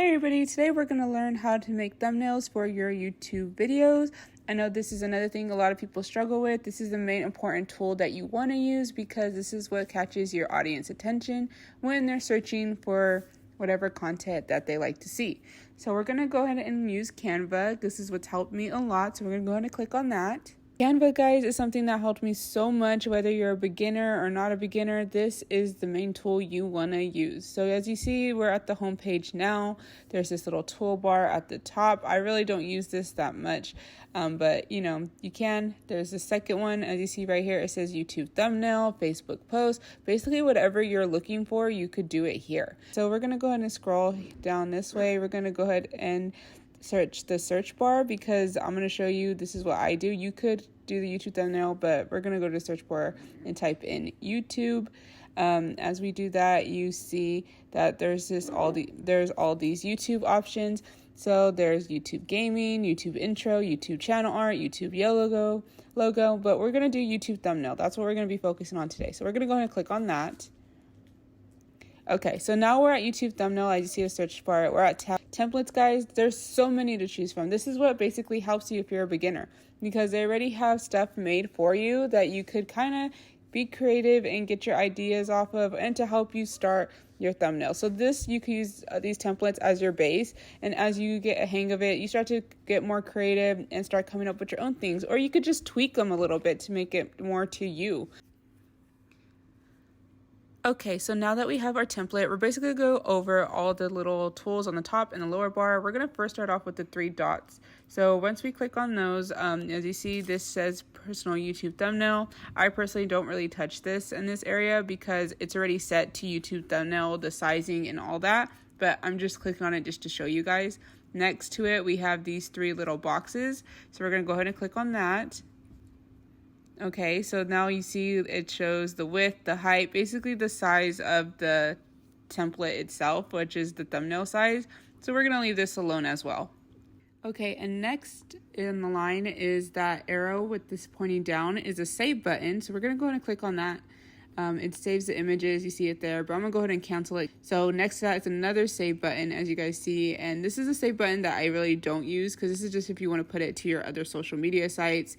Hey everybody, today we're going to learn how to make thumbnails for your YouTube videos. I know this is another thing a lot of people struggle with. This is the main important tool that you want to use because this is what catches your audience attention when they're searching for whatever content that they like to see. So we're going to go ahead and use Canva. This is what's helped me a lot, so we're going to go ahead and click on that. Canva, guys, is something that helped me so much. Whether you're a beginner or not a beginner, this is the main tool you want to use. So as you see, we're at the home page now. There's this little toolbar at the top. I really don't use this that much, but you know, you can. There's the second one. As you see right here, it says YouTube thumbnail, Facebook post. Basically, whatever you're looking for, you could do it here. So we're going to go ahead and scroll down this way. We're going to go ahead and search the search bar because I'm going to show you this is what I do. You could do the YouTube thumbnail, but we're going to go to the search bar and type in YouTube. As we do that, you see that there's all these YouTube options. So there's YouTube gaming, YouTube intro, YouTube channel art, YouTube yellow logo, but we're going to do YouTube thumbnail. That's what we're going to be focusing on today. So we're going to go ahead and click on that. Okay, so now we're at YouTube thumbnail. As you see the search bar, we're at templates, guys. There's so many to choose from. This is what basically helps you if you're a beginner because they already have stuff made for you that you could kind of be creative and get your ideas off of and to help you start your thumbnail. So this, you can use these templates as your base, and as you get a hang of it, you start to get more creative and start coming up with your own things, or you could just tweak them a little bit to make it more to you. Okay, so now that we have our template, we're basically going to go over all the little tools on the top and the lower bar. We're going to first start off with the three dots. So once we click on those, as you see, this says personal YouTube thumbnail. I personally don't really touch this in this area because it's already set to YouTube thumbnail, the sizing and all that, but I'm just clicking on it just to show you guys. Next to it, we have these three little boxes. So we're going to go ahead and click on that. Okay, so now you see it shows the width, the height, basically the size of the template itself, which is the thumbnail size. So we're going to leave this alone as well. Okay, and next in the line is that arrow with this pointing down is a save button. So we're going to go ahead and click on that. It saves the images, you see it there, but I'm going to go ahead and cancel it. So next to that is another save button, as you guys see, and this is a save button that I really don't use because this is just if you want to put it to your other social media sites.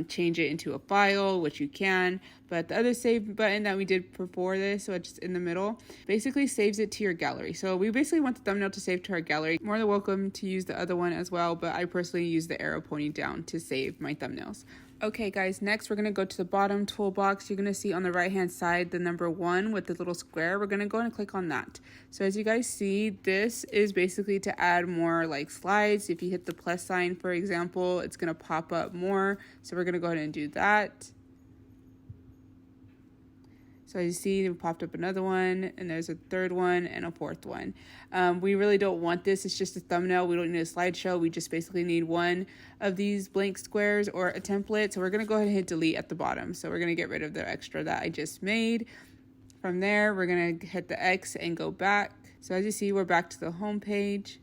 Change it into a file, which you can, but the other save button that we did before this, so it's just in the middle, basically saves it to your gallery. So we basically want the thumbnail to save to our gallery. More than welcome to use the other one as well, but I personally use the arrow pointing down to save my thumbnails. Okay guys, next we're going to go to the bottom toolbox. You're going to see on the right hand side the number 1 with the little square. We're going to go ahead and click on that. So as you guys see, this is basically to add more like slides. If you hit the plus sign, for example, it's going to pop up more. So we're going to go ahead and do that. So as you see, we popped up another one, and there's a third one and a fourth one. We really don't want this. It's just a thumbnail. We don't need a slideshow. We just basically need one of these blank squares or a template. So we're going to go ahead and hit delete at the bottom. So we're going to get rid of the extra that I just made. From there, we're going to hit the X and go back. So as you see, we're back to the home page.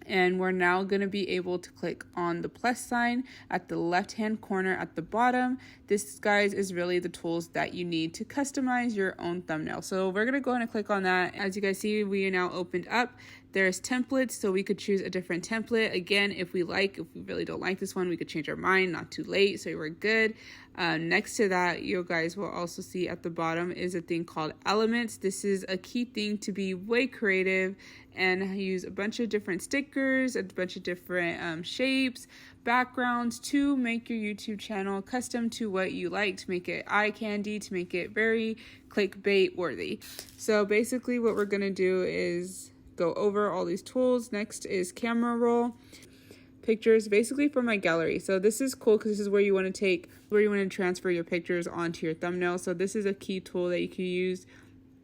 And we're now going to be able to click on the plus sign at the left-hand corner at the bottom. This, guys, is really the tools that you need to customize your own thumbnail. So we're going to go ahead and click on that. As you guys see, we are now opened up. There's templates, so we could choose a different template. Again, if we really don't like this one, we could change our mind, not too late, so we're good. Next to that, you guys will also see at the bottom is a thing called elements. This is a key thing to be way creative and use a bunch of different stickers, a bunch of different shapes, backgrounds to make your YouTube channel custom to what you like, to make it eye candy, to make it very clickbait worthy. So basically what we're going to do is go over all these tools. Next is camera roll. Pictures, basically for my gallery. So this is cool because this is where you want to transfer your pictures onto your thumbnail. So this is a key tool that you can use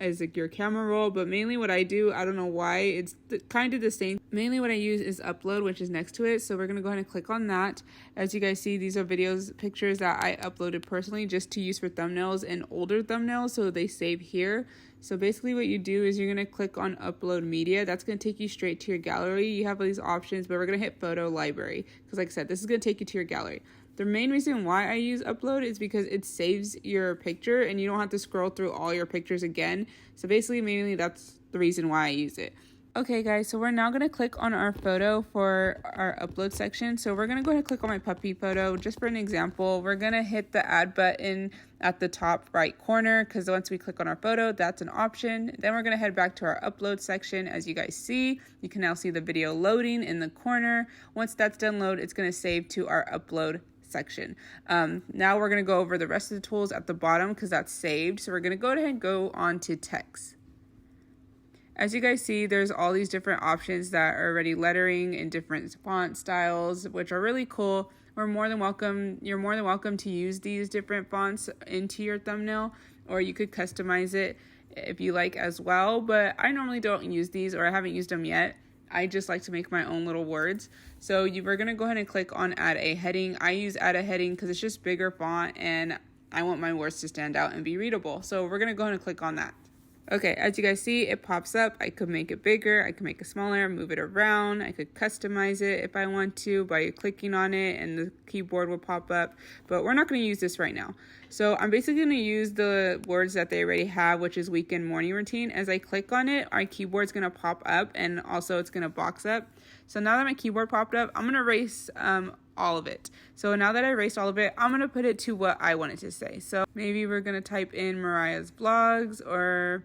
as like your camera roll, but mainly what I do, I don't know why, it's kind of the same. Mainly what I use is upload, which is next to it. So we're going to go ahead and click on that. As you guys see, these are pictures that I uploaded personally just to use for thumbnails and older thumbnails, so they save here. So basically what you do is you're going to click on upload media. That's going to take you straight to your gallery. You have all these options, but we're going to hit photo library because like I said, this is going to take you to your gallery. The main reason why I use upload is because it saves your picture and you don't have to scroll through all your pictures again. So basically, mainly that's the reason why I use it. Okay guys, so we're now going to click on our photo for our upload section. So we're going to go ahead and click on my puppy photo. Just for an example, we're going to hit the add button at the top right corner, because once we click on our photo, that's an option. Then we're going to head back to our upload section. As you guys see, you can now see the video loading in the corner. Once that's done load, it's going to save to our upload section. Now we're going to go over the rest of the tools at the bottom because that's saved. So we're going to go ahead and go on to text. As you guys see, there's all these different options that are already lettering in different font styles, which are really cool. You're more than welcome to use these different fonts into your thumbnail, or you could customize it if you like as well. But I normally don't use these, or I haven't used them yet. I just like to make my own little words. So we're going to go ahead and click on add a heading. I use add a heading because it's just bigger font and I want my words to stand out and be readable. So we're going to go ahead and click on that. Okay, as you guys see, it pops up. I could make it bigger, I could make it smaller, move it around. I could customize it if I want to by clicking on it, and the keyboard will pop up. But we're not going to use this right now. So I'm basically going to use the words that they already have, which is weekend morning routine. As I click on it, our keyboard's going to pop up, and also it's going to box up. So now that my keyboard popped up, I'm going to erase all of it. So now that I erased all of it, I'm going to put it to what I want it to say. So maybe we're going to type in Mariah's vlogs, or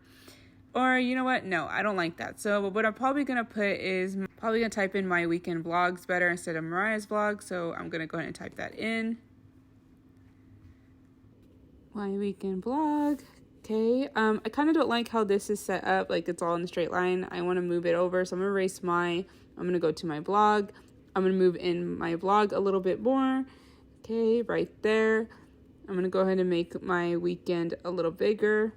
you know what? No, I don't like that. So what I'm probably going to put is probably going to type in my weekend vlogs better instead of Mariah's vlog. So I'm going to go ahead and type that in. My weekend vlog. Okay. I kind of don't like how this is set up. Like it's all in a straight line. I want to move it over. So I'm going to erase I'm going to go to my blog. I'm going to move in my vlog a little bit more. Okay. Right there. I'm going to go ahead and make my weekend a little bigger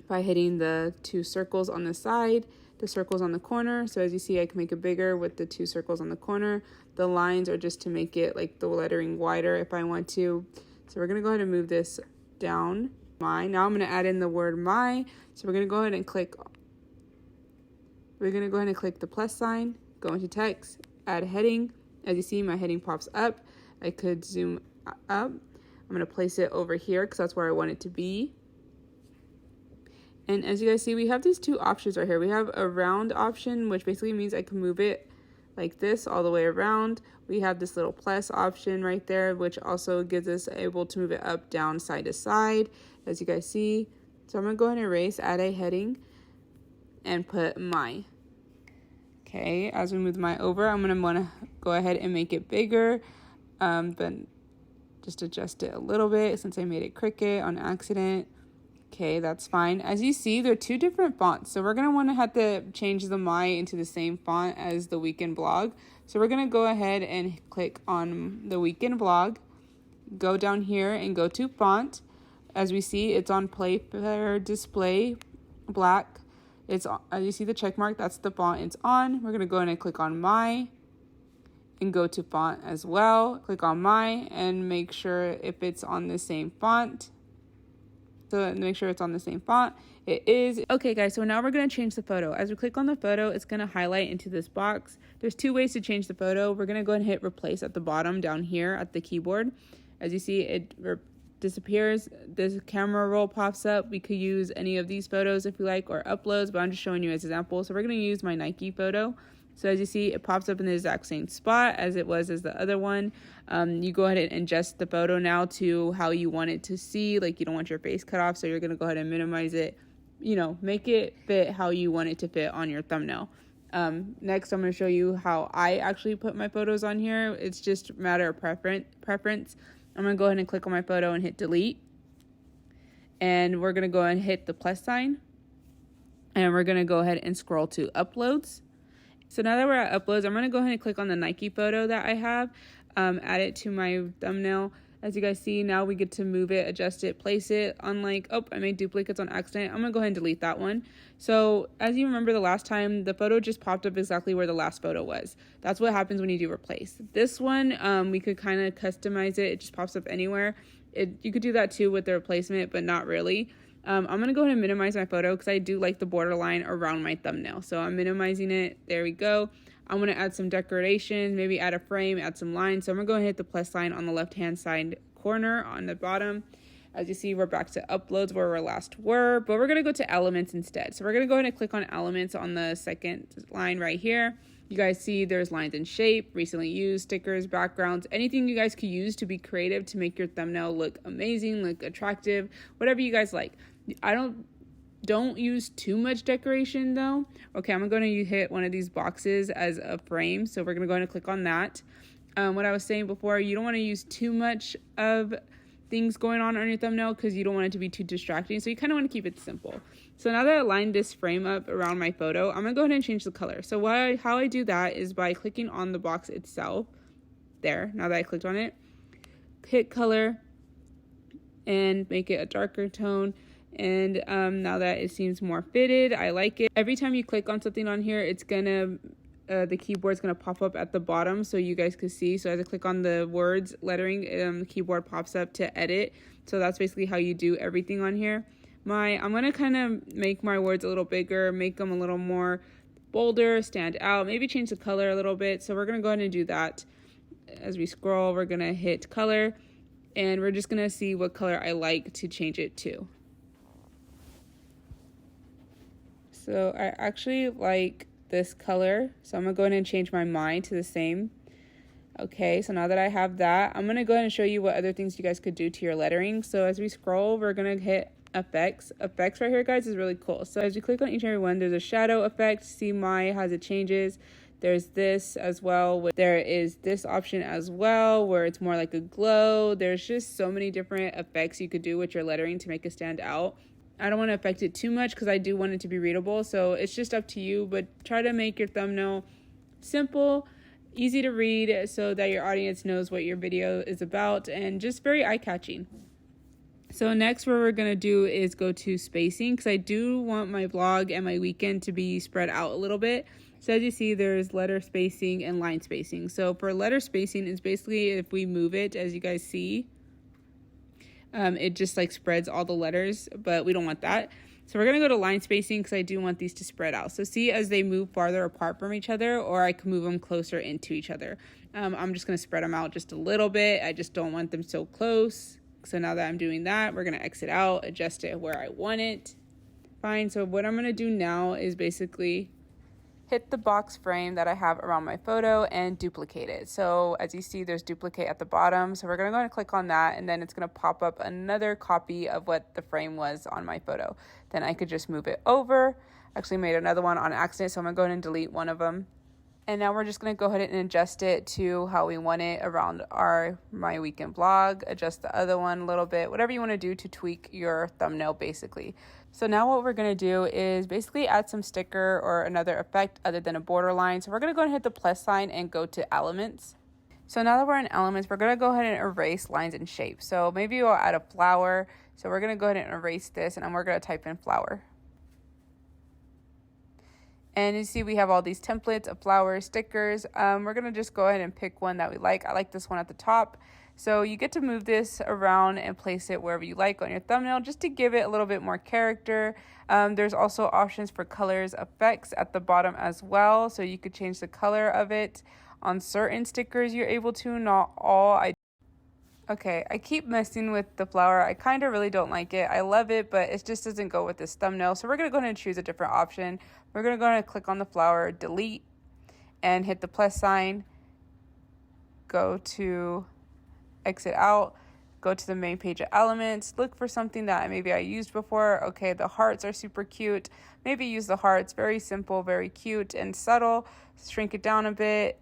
by hitting the two circles on the side, the circles on the corner. So as you see, I can make it bigger with the two circles on the corner. The lines are just to make it like the lettering wider if I want to. So we're going to go ahead and move this down. Now I'm going to add in the word my. So we're going to go ahead and click the plus sign, go into text, add heading. As you see, my heading pops up. I could zoom up. I'm going to place it over here because that's where I want it to be. And as you guys see, we have these two options right here. We have a round option, which basically means I can move it like this all the way around. We have this little plus option right there, which also gives us able to move it up, down, side to side, as you guys see. So I'm going to go ahead and erase, add a heading, and put my. Okay, as we move my over, I'm going to want to go ahead and make it bigger, but just adjust it a little bit since I made it Cricket on accident. Okay, that's fine. As you see, they're two different fonts. So we're going to want to have to change the my into the same font as the weekend vlog. So we're going to go ahead and click on the weekend vlog, go down here and go to font. As we see, it's on Play Player Display black. As you see the check mark, that's the font it's on. We're going to go ahead and click on my and go to font as well. Click on my and make sure if it's on the same font. So make sure it's on the same font. It is. Okay guys, so now we're going to change the photo. As we click on the photo, it's going to highlight into this box. There's two ways to change the photo. We're going to go ahead and hit replace at the bottom down here at the keyboard. As you see, it disappears. This camera roll pops up. We could use any of these photos if we like, or uploads, but I'm just showing you as examples. So we're going to use my Nike photo. So as you see, it pops up in the exact same spot as it was as the other one. You go ahead and adjust the photo now to how you want it to see. Like you don't want your face cut off, so you're going to go ahead and minimize it. You know, make it fit how you want it to fit on your thumbnail. Next, I'm going to show you how I actually put my photos on here. It's just a matter of preference. I'm going to go ahead and click on my photo and hit delete. And we're going to go ahead and hit the plus sign. And we're going to go ahead and scroll to uploads. So now that we're at uploads, I'm going to go ahead and click on the Nike photo that I have, add it to my thumbnail. As you guys see, now we get to move it, adjust it, place it. Unlike, I made duplicates on accident. I'm going to go ahead and delete that one. So as you remember the last time, the photo just popped up exactly where the last photo was. That's what happens when you do replace. This one, we could kind of customize it. It just pops up anywhere. You could do that too with the replacement, but not really. I'm going to go ahead and minimize my photo because I do like the borderline around my thumbnail. So I'm minimizing it. There we go. I'm going to add some decoration, maybe add a frame, add some lines. So I'm going to go ahead and hit the plus sign on the left-hand side corner on the bottom. As you see, we're back to uploads where we last were, but we're going to go to elements instead. So we're going to go ahead and click on elements on the second line right here. You guys see there's lines and shape, recently used, stickers, backgrounds, anything you guys could use to be creative to make your thumbnail look amazing, look attractive, whatever you guys like. I don't use too much decoration though. Okay, I'm going to hit one of these boxes as a frame. So we're going to go ahead and click on that. What I was saying before, you don't want to use too much of things going on your thumbnail because you don't want it to be too distracting. So you kind of want to keep it simple. So now that I lined this frame up around my photo, I'm going to go ahead and change the color. So how I do that is by clicking on the box itself. There, now that I clicked on it, hit color and make it a darker tone. And now that it seems more fitted, I like it. Every time you click on something on here, it's gonna the keyboard's gonna pop up at the bottom so you guys can see. So as I click on the words lettering, the keyboard pops up to edit. So that's basically how you do everything on here. I'm gonna kind of make my words a little bigger, make them a little more bolder, stand out, maybe change the color a little bit. So we're gonna go ahead and do that. As we scroll, we're gonna hit color, and we're just gonna see what color I like to change it to. So I actually like this color, so I'm gonna go ahead and change my mind to the same. Okay, so now that I have that, I'm gonna go ahead and show you what other things you guys could do to your lettering. So as we scroll, we're gonna hit effects. Effects right here, guys, is really cool. So as you click on each and every one, there's a shadow effect. See my as it changes. There's this as well. There is this option as well where it's more like a glow. There's just so many different effects you could do with your lettering to make it stand out. I don't want to affect it too much because I do want it to be readable. So it's just up to you, but try to make your thumbnail simple, easy to read so that your audience knows what your video is about and just very eye-catching. So next what we're going to do is go to spacing because I do want my vlog and my weekend to be spread out a little bit. So as you see, there's letter spacing and line spacing. So for letter spacing, it's basically if we move it, as you guys see, it just like spreads all the letters, but we don't want that. So we're going to go to line spacing because I do want these to spread out. So see as they move farther apart from each other, or I can move them closer into each other. I'm just going to spread them out just a little bit. I just don't want them so close. So now that I'm doing that, we're going to exit out, adjust it where I want it. Fine. So what I'm going to do now is basically hit the box frame that I have around my photo and duplicate it. So as you see, there's duplicate at the bottom. So we're going to go and click on that, and then it's going to pop up another copy of what the frame was on my photo. Then I could just move it over. Actually made another one on accident, so I'm going to go ahead and delete one of them. And now we're just going to go ahead and adjust it to how we want it around my weekend vlog. Adjust the other one a little bit, whatever you want to do to tweak your thumbnail basically. So now what we're going to do is basically add some sticker or another effect other than a borderline. So we're going to go ahead and hit the plus sign and go to elements. So now that we're in elements, we're going to go ahead and erase lines and shapes. So maybe we'll add a flower. So we're going to go ahead and erase this, and we're going to type in flower. And you see we have all these templates of flowers, stickers. We're going to just go ahead and pick one that we like. I like this one at the top. So you get to move this around and place it wherever you like on your thumbnail just to give it a little bit more character. There's also options for colors, effects at the bottom as well. So you could change the color of it. On certain stickers you're able to, not all. Okay, I keep messing with the flower. I kind of really don't like it. I love it, but it just doesn't go with this thumbnail. So we're going to go ahead and choose a different option. We're going to go ahead and click on the flower, delete, and hit the plus sign. Go to exit out. Go to the main page of elements. Look for something that maybe I used before. Okay, the hearts are super cute. Maybe use the hearts. Very simple, very cute and subtle. Shrink it down a bit.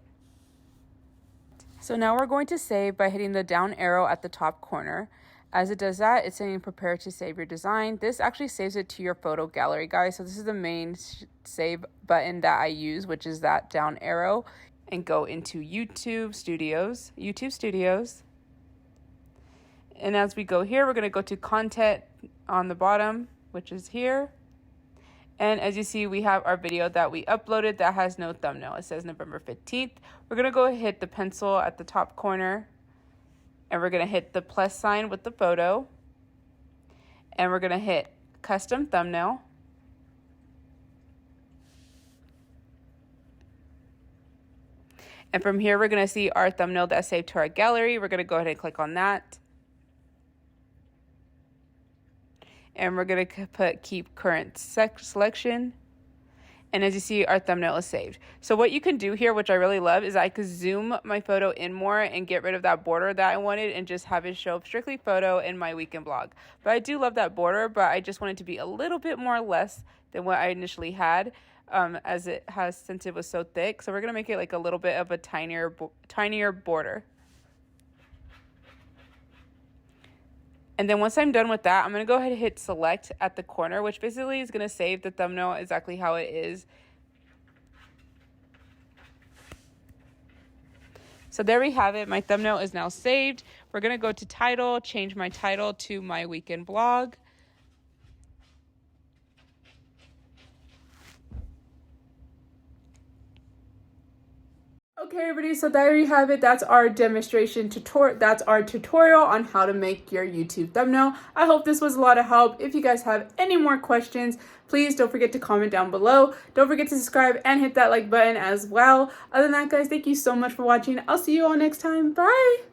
So now we're going to save by hitting the down arrow at the top corner. As it does that, it's saying prepare to save your design. This actually saves it to your photo gallery, guys. So this is the main save button that I use, which is that down arrow. And go into YouTube Studios. And as we go here, we're going to go to content on the bottom, which is here. And as you see, we have our video that we uploaded that has no thumbnail. It says November 15th. We're going to go hit the pencil at the top corner. And we're going to hit the plus sign with the photo. And we're going to hit custom thumbnail. And from here, we're going to see our thumbnail that's saved to our gallery. We're going to go ahead and click on that. and we're going to put keep current selection. And as you see, our thumbnail is saved. So what you can do here, which I really love, is I could zoom my photo in more and get rid of that border that I wanted and just have it show strictly photo in my weekend blog. But I do love that border, but I just want it to be a little bit more less than what I initially had, as it has, since it was so thick. So we're gonna make it like a little bit of a tinier border. And then once I'm done with that, I'm going to go ahead and hit select at the corner, which basically is going to save the thumbnail exactly how it is. So there we have it. My thumbnail is now saved. We're going to go to title, change my title to my weekend blog. Okay, everybody, so there you have it. That's our demonstration tutorial. That's our tutorial on how to make your YouTube thumbnail. I hope this was a lot of help. If you guys have any more questions, please don't forget to comment down below. Don't forget to subscribe and hit that like button as well. Other than that, guys, thank you so much for watching. I'll see you all next time. Bye.